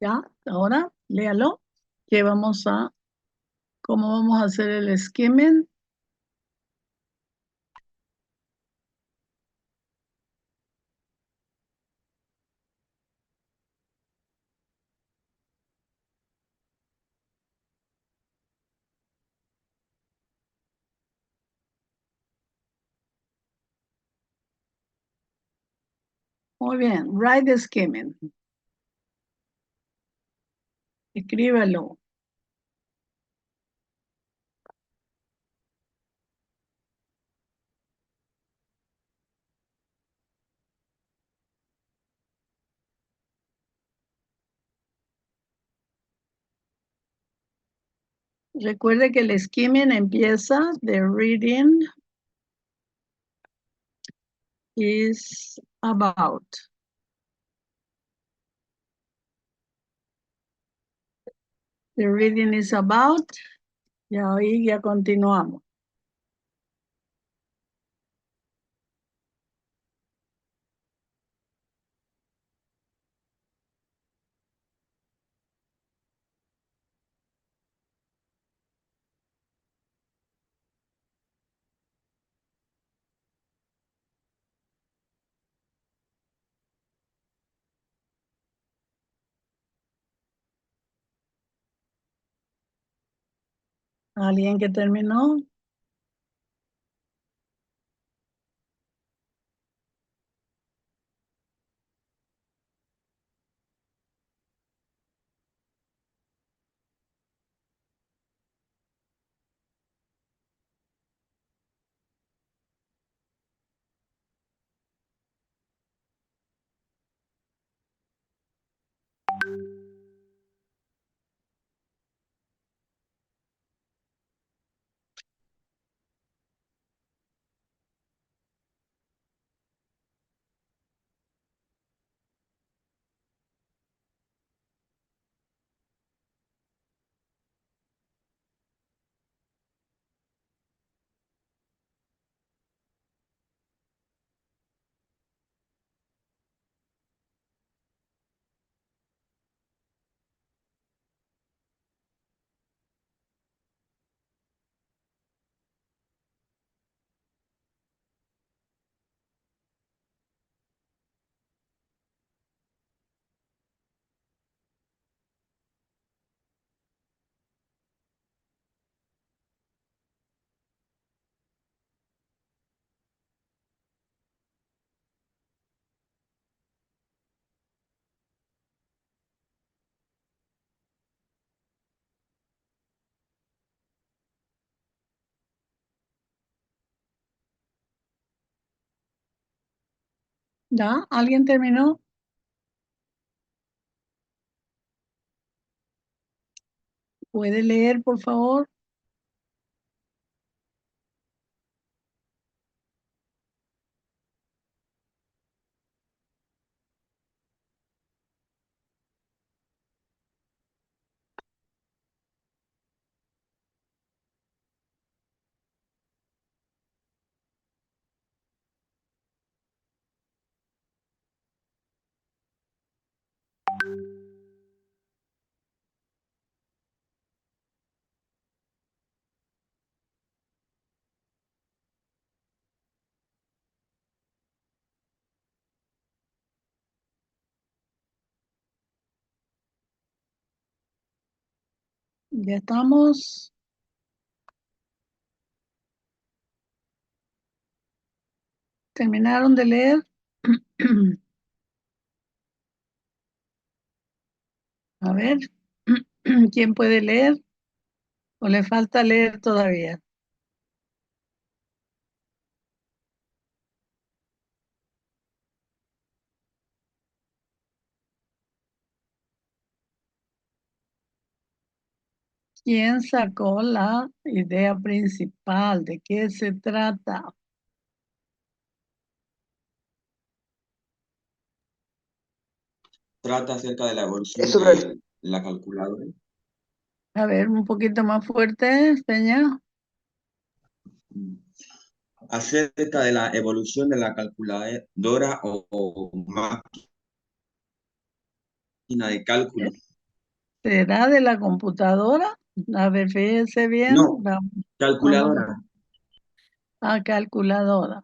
Ya, ahora léalo. ¿Cómo vamos a hacer el skimming? Muy bien, write the skimming. Escríbelo. Recuerde que el skimming empieza, the reading is about. The reading is about. Ya hoy ya continuamos. ¿Alguien que terminó? ¿Ya? ¿Alguien terminó? ¿Puede leer, por favor? Ya estamos. ¿Terminaron de leer? A ver, ¿quién puede leer? ¿O le falta leer todavía? ¿Quién sacó la idea principal? ¿De qué se trata? Trata acerca de la evolución Es sobre el, de la calculadora. A ver, un poquito más fuerte, Peña. Acerca de la evolución de la calculadora o máquina de cálculo. ¿Será de la computadora? A ver, fíjese bien. No, Vamos calculadora. a calculadora.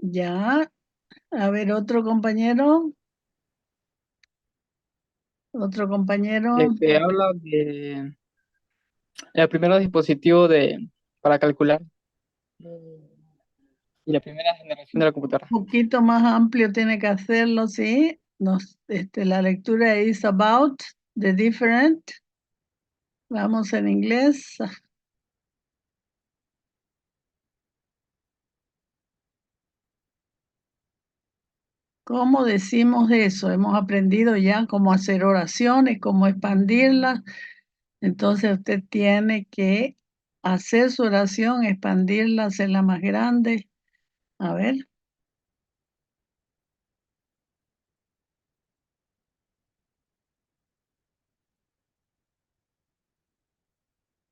Ya. A ver, otro compañero. Otro compañero. Habla de el primer dispositivo para calcular y la primera generación de la computadora. Un poquito más amplio tiene que hacerlo, ¿sí? La lectura is about the different. Vamos en inglés. ¿Cómo decimos eso? Hemos aprendido ya cómo hacer oraciones, cómo expandirlas. Entonces usted tiene que hacer su oración, expandirla, hacerla más grande. A ver,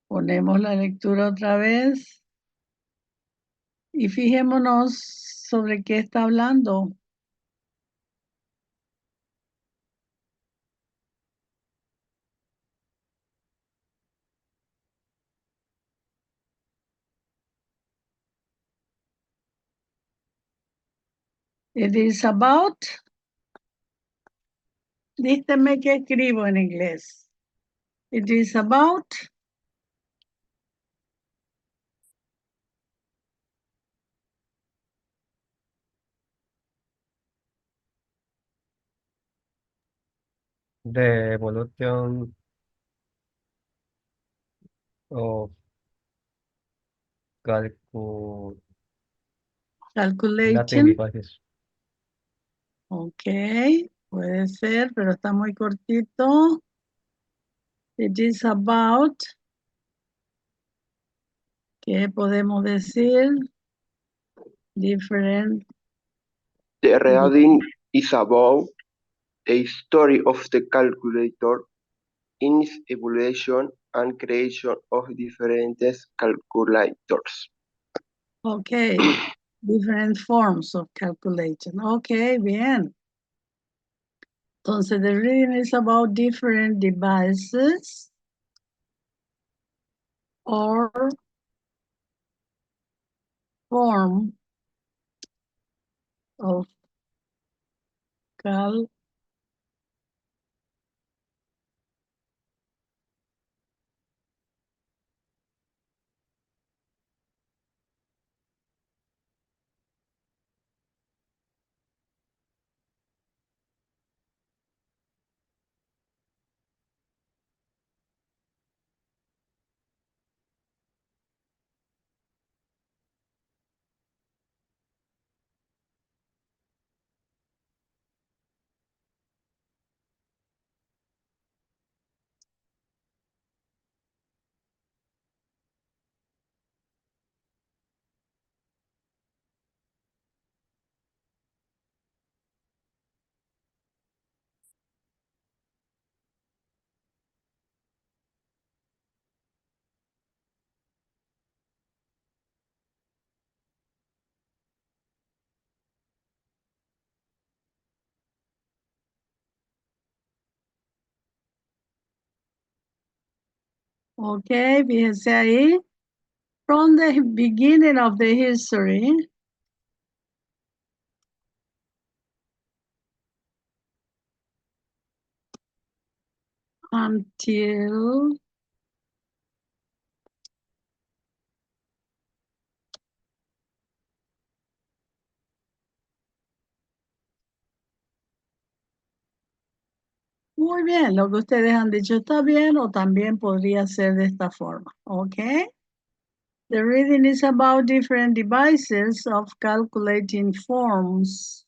ponemos la lectura otra vez y fijémonos sobre qué está hablando. It is about. Dígame qué escribo en inglés. It is about. The evolution of calculating Calculation. devices. Ok, puede ser, pero está muy cortito. It is about. ¿Qué podemos decir? Different. The reading is about a story of the calculator in its evolution and creation of different calculators. Ok, different forms of calculation. Ok, bien. Entonces, the reading is about different devices or form of cal. Ok, fíjense ahí. From the beginning of the history until muy bien, lo que ustedes han dicho está bien o también podría ser de esta forma. Ok. The reading is about different devices of calculating forms.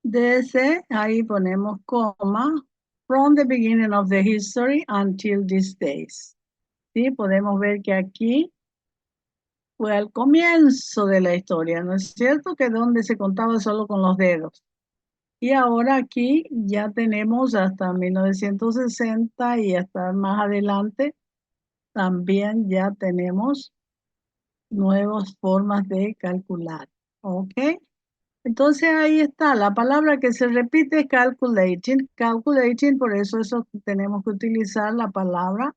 Desde ahí ponemos coma. From the beginning of the history until these days. ¿Sí? Podemos ver que aquí fue al comienzo de la historia, ¿no es cierto? Que donde se contaba solo con los dedos. Y ahora aquí ya tenemos hasta 1960 y hasta más adelante también ya tenemos nuevas formas de calcular. ¿Ok? Entonces ahí está, la palabra que se repite es calculating. Calculating, por eso tenemos que utilizar la palabra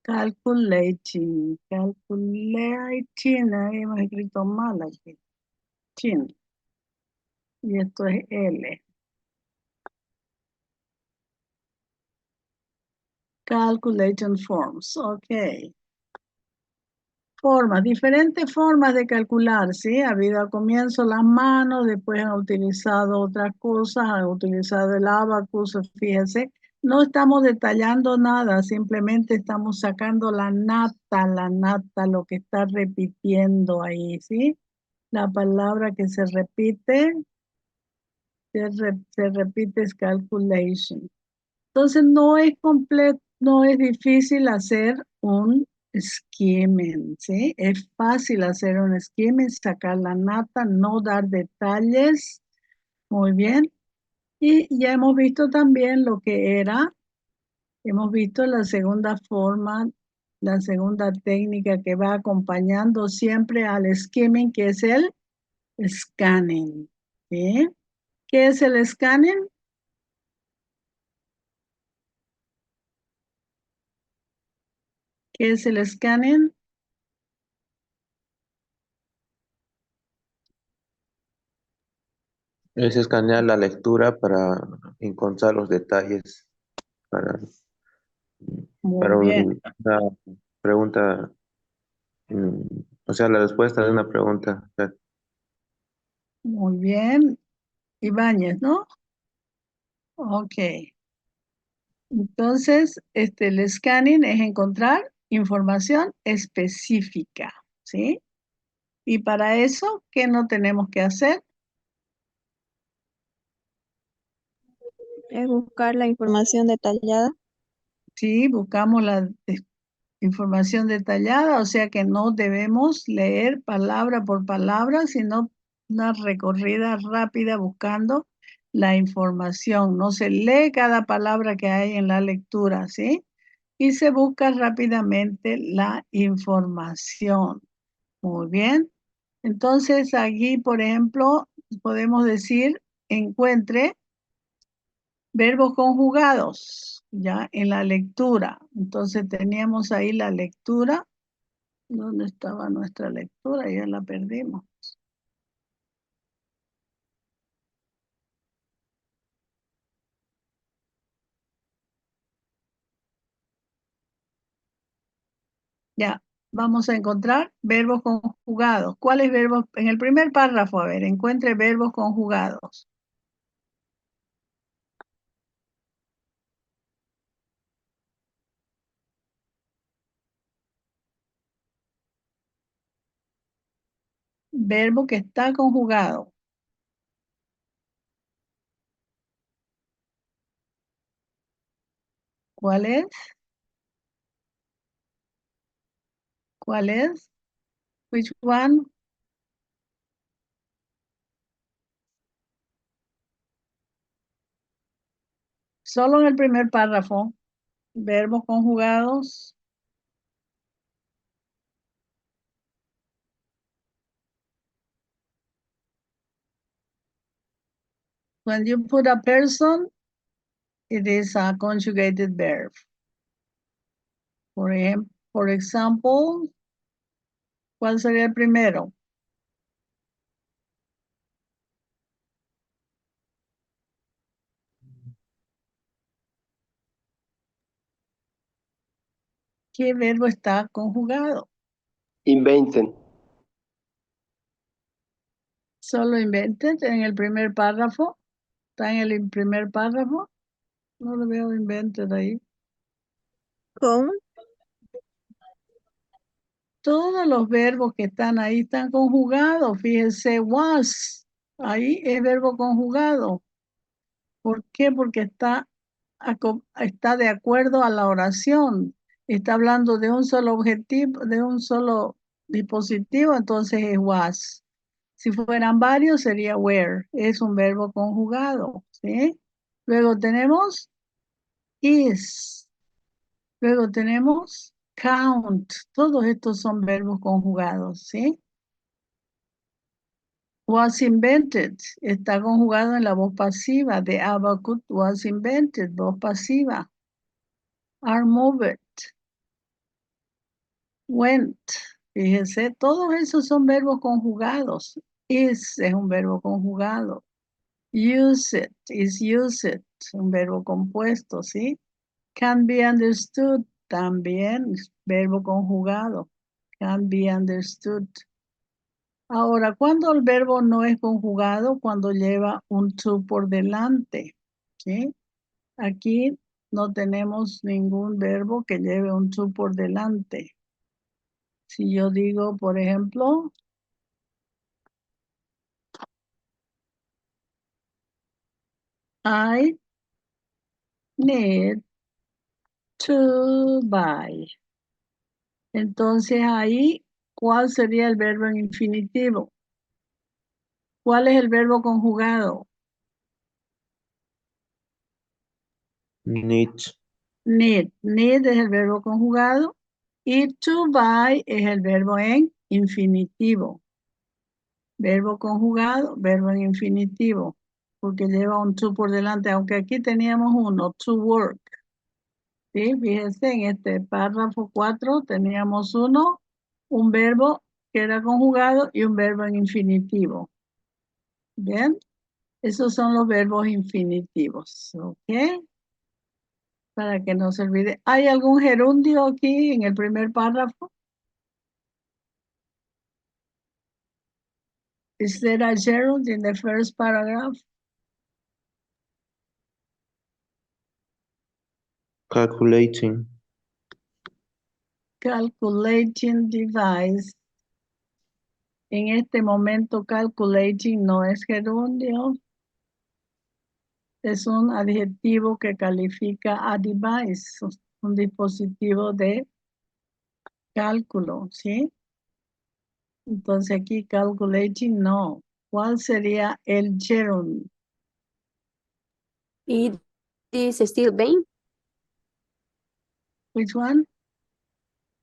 calculating. Calculating, ahí hemos escrito mal aquí. Chin. Y esto es L. Calculation forms, ok. Formas, diferentes formas de calcular, ¿sí? Ha habido al comienzo las manos, después han utilizado otras cosas, han utilizado el abacus, fíjense. No estamos detallando nada, simplemente estamos sacando la nata, lo que está repitiendo ahí, ¿sí? La palabra que se repite, se repite es calculation. Entonces no es completo, no es difícil hacer un skimming, ¿sí? Es fácil hacer un skimming, sacar la nata, no dar detalles. Muy bien. Y ya hemos visto también lo que era, hemos visto la segunda forma, la segunda técnica que va acompañando siempre al skimming, que es el scanning, ¿sí? ¿Qué es el scanning? ¿Qué es el scanning? Es escanear la lectura para encontrar los detalles para, Muy bien. una pregunta, o sea, la respuesta de una pregunta. Muy bien. Ibáñez, ¿no? Ok. Entonces, el scanning es encontrar información específica, ¿sí? Y para eso, ¿qué no tenemos que hacer? Es buscar la información detallada. Sí, buscamos la información detallada, o sea que no debemos leer palabra por palabra, sino una recorrida rápida buscando la información. No se lee cada palabra que hay en la lectura, ¿sí? Y se busca rápidamente la información. Muy bien. Entonces, aquí, por ejemplo, podemos decir, encuentre verbos conjugados, ya en la lectura. Entonces, teníamos ahí la lectura. ¿Dónde estaba nuestra lectura? Ya la perdimos. Ya, vamos a encontrar verbos conjugados. ¿Cuáles verbos? En el primer párrafo, a ver, encuentre verbos conjugados. Verbo que está conjugado. ¿Cuál es? ¿Cuál es? Which one? Solo en el primer párrafo. Verbos conjugados. When you put a person, it is a conjugated verb. For example, ¿cuál sería el primero? ¿Qué verbo está conjugado? Inventen. Solo invented en el primer párrafo. Está en el primer párrafo. No lo veo invented ahí. Con. Todos los verbos que están ahí están conjugados. Fíjense, was. Ahí es verbo conjugado. ¿Por qué? Porque está de acuerdo a la oración. Está hablando de un solo objetivo, de un solo dispositivo, entonces es was. Si fueran varios, sería were. Es un verbo conjugado, ¿sí? Luego tenemos is. Luego tenemos count. Todos estos son verbos conjugados, ¿sí? Was invented. Está conjugado en la voz pasiva. The abacus was invented. Voz pasiva. Are moved. Went. Fíjese, todos esos son verbos conjugados. Is es un verbo conjugado. Use it is used, un verbo compuesto, ¿sí? Can be understood, también verbo conjugado. Can be understood. Ahora, cuando el verbo no es conjugado, cuando lleva un to por delante, ¿sí? Aquí no tenemos ningún verbo que lleve un to por delante. Si yo digo, por ejemplo, I need to buy. Entonces ahí, ¿cuál sería el verbo en infinitivo? ¿Cuál es el verbo conjugado? Need. Need. Need es el verbo conjugado y to buy es el verbo en infinitivo. Verbo conjugado, verbo en infinitivo, porque lleva un to por delante, aunque aquí teníamos uno, to work. ¿Sí? Fíjense, en este párrafo 4 teníamos un verbo que era conjugado y un verbo en infinitivo. ¿Bien? Esos son los verbos infinitivos, ¿ok? Para que no se olvide. ¿Hay algún gerundio aquí en el primer párrafo? Is there a gerund in the first paragraph? Calculating. Calculating device. En este momento, calculating no es gerundio. Es un adjetivo que califica a device, un dispositivo de cálculo, ¿sí? Entonces aquí calculating no. ¿Cuál sería el gerund? It is still vain. Which one?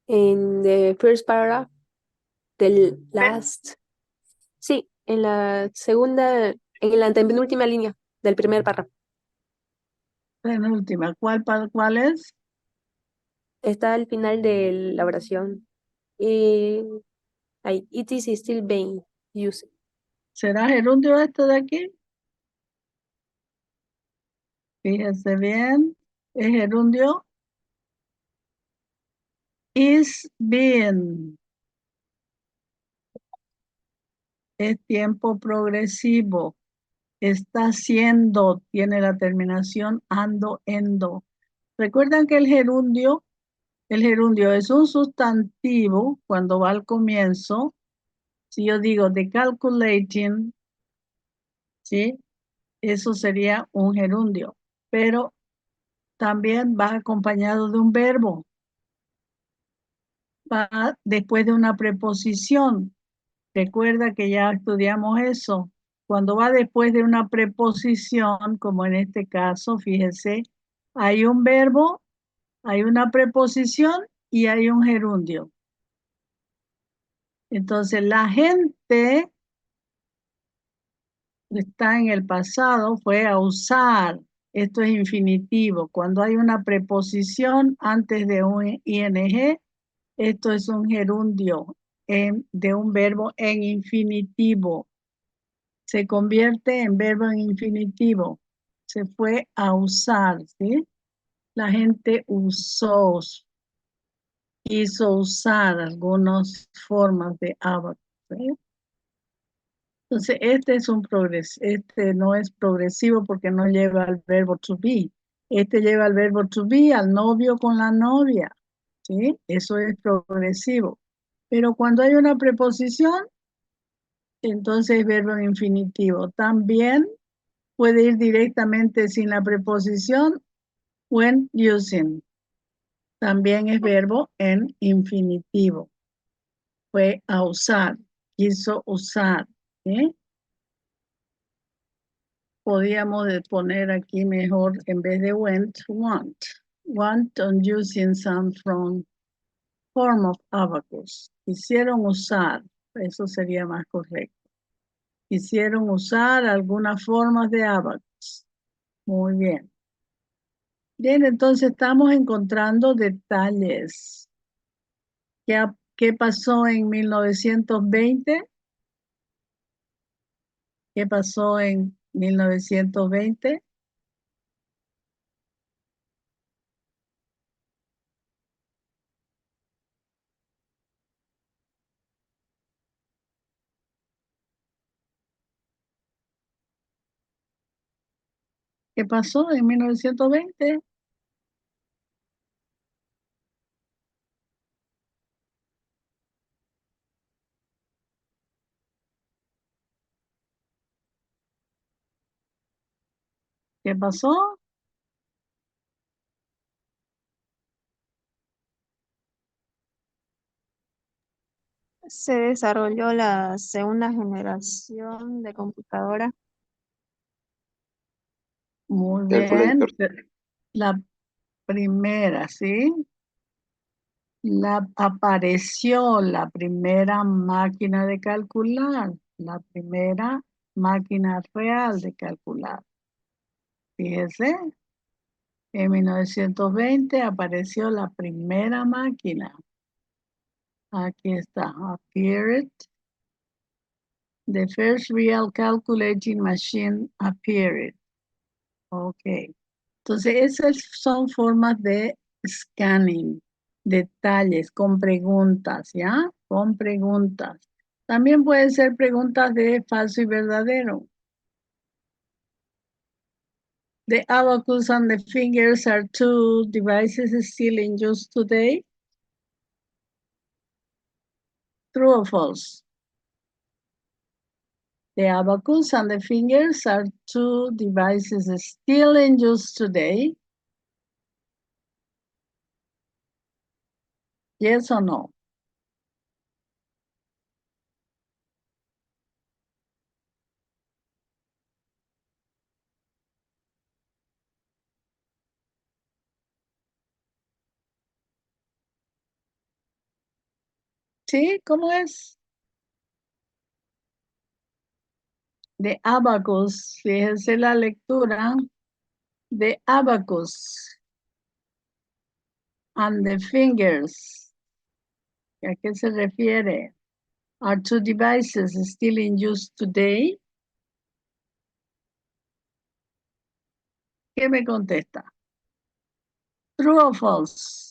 In the first paragraph, the last. Sí, en la segunda, en la antepenúltima línea del primer párrafo. Penúltima. ¿Cuál es? Está al final de la oración. Y ahí, it is still vain used. ¿Será gerundio esto de aquí? Fíjese bien. ¿Es gerundio? Is being. Es tiempo progresivo. Está siendo. Tiene la terminación ando, endo. Recuerdan que el gerundio es un sustantivo cuando va al comienzo. Si yo digo the calculating, ¿sí? Eso sería un gerundio. Pero también va acompañado de un verbo. Va después de una preposición. Recuerda que ya estudiamos eso. Cuando va después de una preposición, como en este caso, fíjese, hay un verbo, hay una preposición y hay un gerundio. Entonces, la gente está en el pasado, fue a usar. Esto es infinitivo. Cuando hay una preposición antes de un ing, esto es un gerundio de un verbo en infinitivo. Se convierte en verbo en infinitivo. Se fue a usar, ¿sí? La gente usó, hizo usar algunas formas de abaco, ¿sí? Entonces, este no es progresivo porque no lleva al verbo to be. Este lleva al verbo to be, al novio con la novia, ¿sí? Eso es progresivo. Pero cuando hay una preposición, entonces es verbo en infinitivo. También puede ir directamente sin la preposición, when using. También es verbo en infinitivo. Fue a usar, quiso usar, ¿sí? Podíamos poner aquí mejor, en vez de went, want. Want on using some from. form of abacus. Quisieron usar, eso sería más correcto. Quisieron usar algunas formas de abacus. Muy bien. Bien, entonces estamos encontrando detalles. ¿Qué pasó en 1920? ¿Qué pasó en 1920? ¿Qué pasó en 1920? ¿Qué pasó? Se desarrolló la segunda generación de computadora. Muy bien. Calculator. La primera, ¿sí? Apareció la primera máquina de calcular, la primera máquina real de calcular. Fíjese, en 1920 apareció la primera máquina. Aquí está, appeared. The first real calculating machine appeared. Ok. Entonces, esas son formas de scanning, detalles, con preguntas, ¿ya? Con preguntas. También pueden ser preguntas de falso y verdadero. The abacus and the fingers are two devices still in use today. True or false? The abacus and the fingers are two devices still in use today. Yes or no? ¿Sí? ¿Cómo es? De abacus, fíjense la lectura. The abacus and the fingers. ¿A qué se refiere? Are two devices still in use today? ¿Qué me contesta? True or false?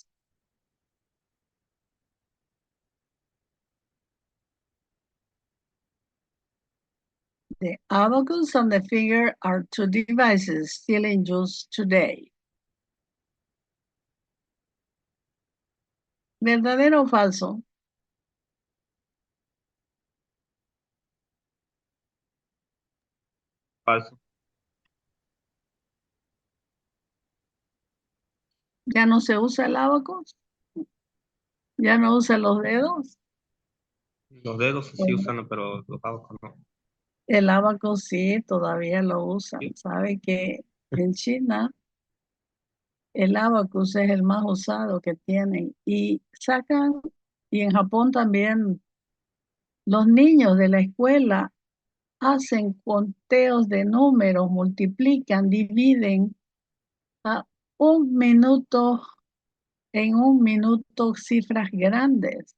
The abacus and the finger are two devices still in use today. ¿Verdadero o falso? Falso. ¿Ya no se usa el abacus? ¿Ya no usa los dedos? Los dedos sí usan, pero los abacos no. El abacus sí, todavía lo usan. Sí. ¿Sabe que en China el abacus es el más usado que tienen? Y sacan, y en Japón también, los niños de la escuela hacen conteos de números, multiplican, dividen a un minuto, en un minuto cifras grandes.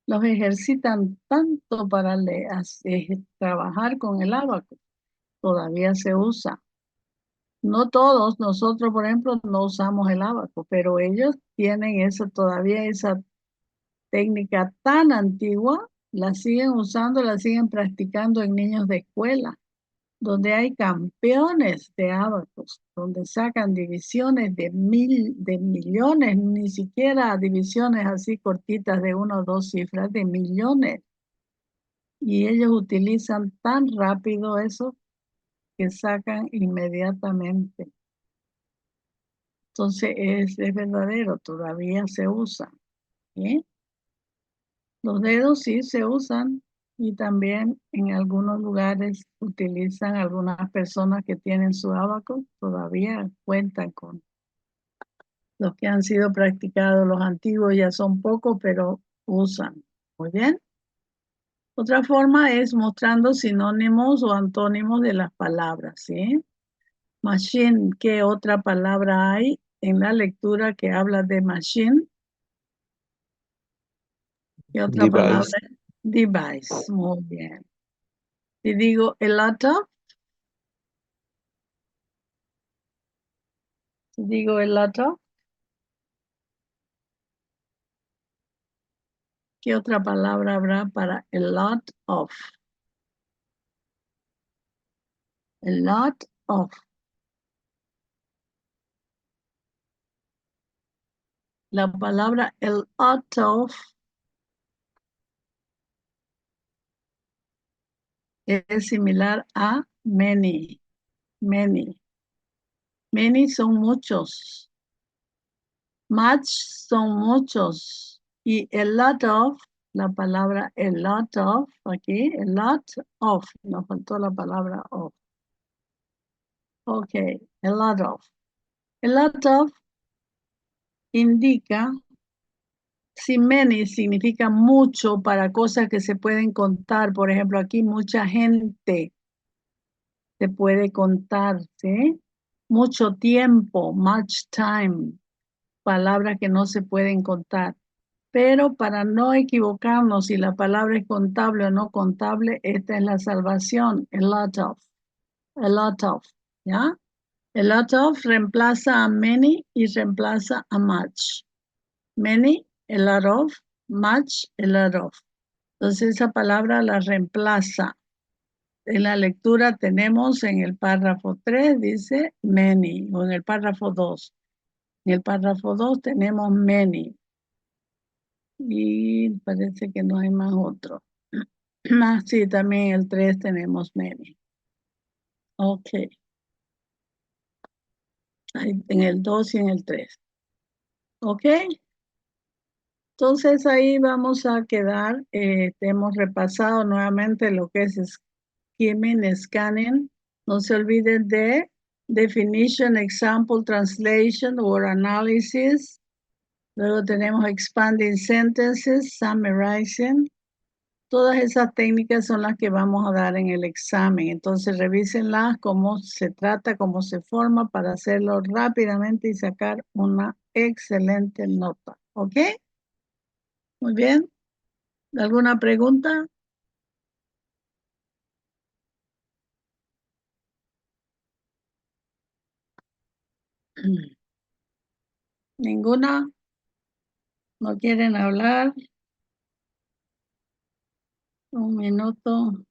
Los ejercitan tanto para trabajar con el abaco. Todavía se usa. No todos, nosotros por ejemplo no usamos el abaco, pero ellos tienen todavía esa técnica tan antigua, la siguen usando, la siguen practicando en niños de escuela, donde hay campeones de abacos, donde sacan divisiones de millones, ni siquiera divisiones así cortitas de 1 o 2 cifras, de millones. Y ellos utilizan tan rápido eso que sacan inmediatamente. Entonces es verdadero, todavía se usa. ¿Sí? Los dedos sí se usan y también en algunos lugares utilizan algunas personas que tienen su abaco, todavía cuentan con Los que han sido practicados, los antiguos ya son pocos, pero usan. Muy bien. Otra forma es mostrando sinónimos o antónimos de las palabras, ¿sí? Machine, ¿qué otra palabra hay en la lectura que habla de machine? ¿Qué otra palabra? Device, muy bien. Y digo a lot of. Digo a lot of. ¿Qué otra palabra habrá para a lot of? A lot of. La palabra a lot of es similar a many. Many. Many son muchos. Much son muchos. Y a lot of, la palabra a lot of, aquí, a lot of, nos faltó la palabra of. Ok, a lot of. A lot of indica, si many significa mucho para cosas que se pueden contar. Por ejemplo, aquí mucha gente se puede contar, ¿sí? Mucho tiempo, much time, palabras que no se pueden contar. Pero para no equivocarnos si la palabra es contable o no contable, esta es la salvación, a lot of, ¿ya? A lot of reemplaza a many y reemplaza a much. Many, a lot of, much, a lot of. Entonces esa palabra la reemplaza. En la lectura tenemos en el párrafo 3, dice many, o en el párrafo 2. En el párrafo 2 tenemos many. Y parece que no hay más otro. Más, sí, también el 3 tenemos many. Ok. En el 2 y en el 3. Ok. Entonces ahí vamos a quedar. Hemos repasado nuevamente lo que es skimming, scanning. No se olviden de definition, example, translation, word analysis. Luego tenemos expanding sentences, summarizing. Todas esas técnicas son las que vamos a dar en el examen. Entonces revísenlas, cómo se trata, cómo se forma para hacerlo rápidamente y sacar una excelente nota. ¿Ok? Muy bien. ¿Alguna pregunta? ¿Ninguna? ¿No quieren hablar? Un minuto.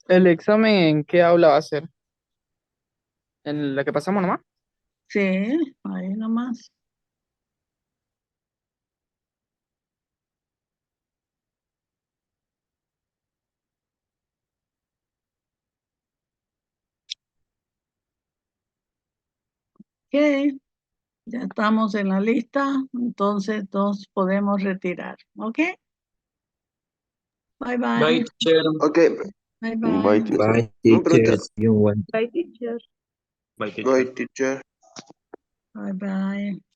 ¿El examen en qué aula va a ser? ¿En la que pasamos nomás? Sí, ahí nomás. Ok, ya estamos en la lista, entonces nos podemos retirar. ¿Ok? Bye bye. Bye, teacher. Okay. Bye Bye, bye. teacher. Bye, Una pregunta. teacher. See you one. Bye, teacher. Bye, teacher. Bye, teacher. Bye bye.